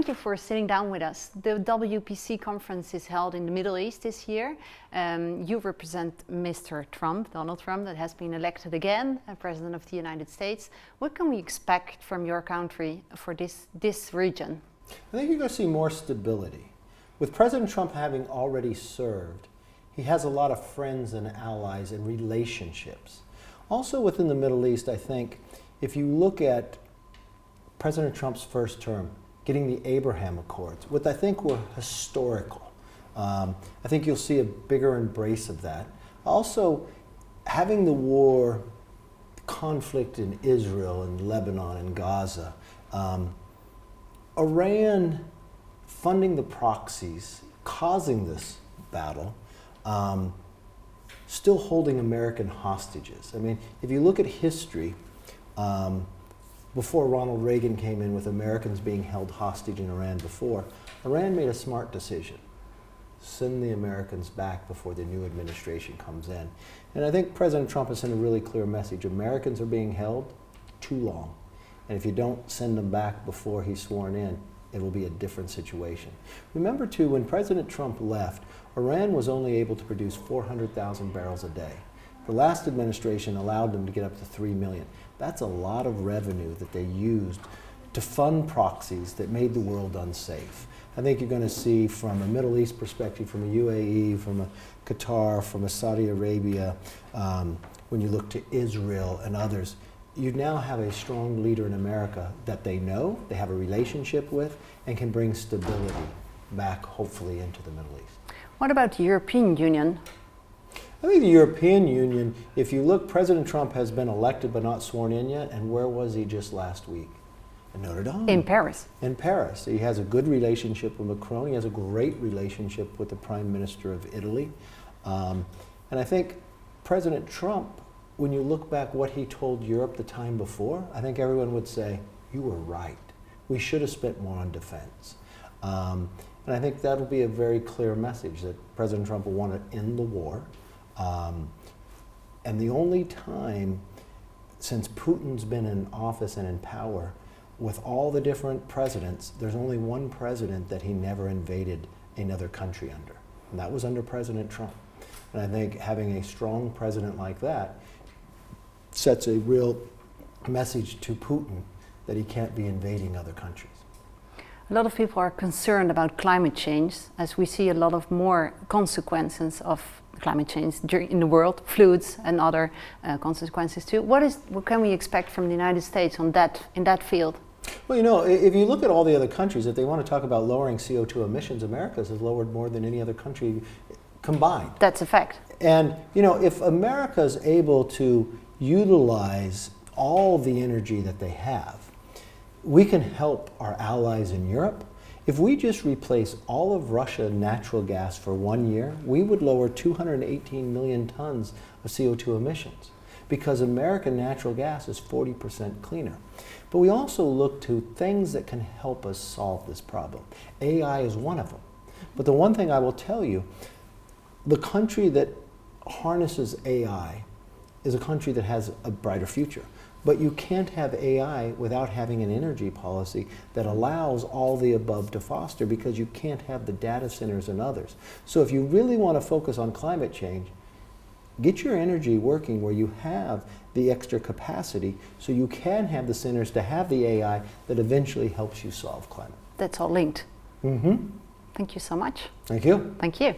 thank you for sitting down with us. The WPC conference is held in the Middle East this year. You represent Mr. Trump, Donald Trump, that has been elected again President of the United States. What can we expect from your country for this region? I think you're going to see more stability. With President Trump having already served, he has a lot of friends and allies and relationships. Also within the Middle East, I think, if you look at President Trump's first term, getting the Abraham Accords, what I think were historical. I think you'll see a bigger embrace of that. Also, having the war, conflict in Israel and Lebanon and Gaza, Iran funding the proxies, causing this battle, still holding American hostages. I mean, if you look at history, before Ronald Reagan came in with Americans being held hostage in Iran before, Iran made a smart decision. Send the Americans back before the new administration comes in. And I think President Trump has sent a really clear message. Americans are being held too long. And if you don't send them back before he's sworn in, it will be a different situation. Remember too, when President Trump left, Iran was only able to produce 400,000 barrels a day. The last administration allowed them to get up to 3 million. That's a lot of revenue that they used to fund proxies that made the world unsafe. I think you're going to see from a Middle East perspective, from a UAE, from a Qatar, from a Saudi Arabia, when you look to Israel and others, you now have a strong leader in America that they know, they have a relationship with, and can bring stability back, hopefully, into the Middle East. What about the European Union? I think the European Union, if you look, President Trump has been elected but not sworn in yet, and where was he just last week? In Notre Dame. In Paris. In Paris. He has a good relationship with Macron. He has a great relationship with the Prime Minister of Italy. And I think President Trump, when you look back what he told Europe the time before, I think everyone would say, you were right. We should have spent more on defense. And I think that'll be a very clear message that President Trump will want to end the war. And the only time since Putin's been in office and in power, with all the different presidents, there's only one president that he never invaded another country under, and that was under President Trump. And I think having a strong president like that sets a real message to Putin that he can't be invading other countries. A lot of people are concerned about climate change, as we see a lot of more consequences of climate change in the world, floods and other consequences too. What can we expect from the United States in that field? Well, you know, if you look at all the other countries, if they want to talk about lowering CO2 emissions, America has lowered more than any other country combined. That's a fact. And, you know, if America is able to utilize all the energy that they have, we can help our allies in Europe. If we just replace all of Russia's natural gas for 1 year, we would lower 218 million tons of CO2 emissions, because American natural gas is 40% cleaner. But we also look to things that can help us solve this problem. AI is one of them. But the one thing I will tell you, the country that harnesses AI is a country that has a brighter future. But you can't have AI without having an energy policy that allows all the above to foster, because you can't have the data centers and others. So if you really want to focus on climate change, get your energy working where you have the extra capacity so you can have the centers to have the AI that eventually helps you solve climate. That's all linked. Mm-hmm. Thank you so much. Thank you. Thank you.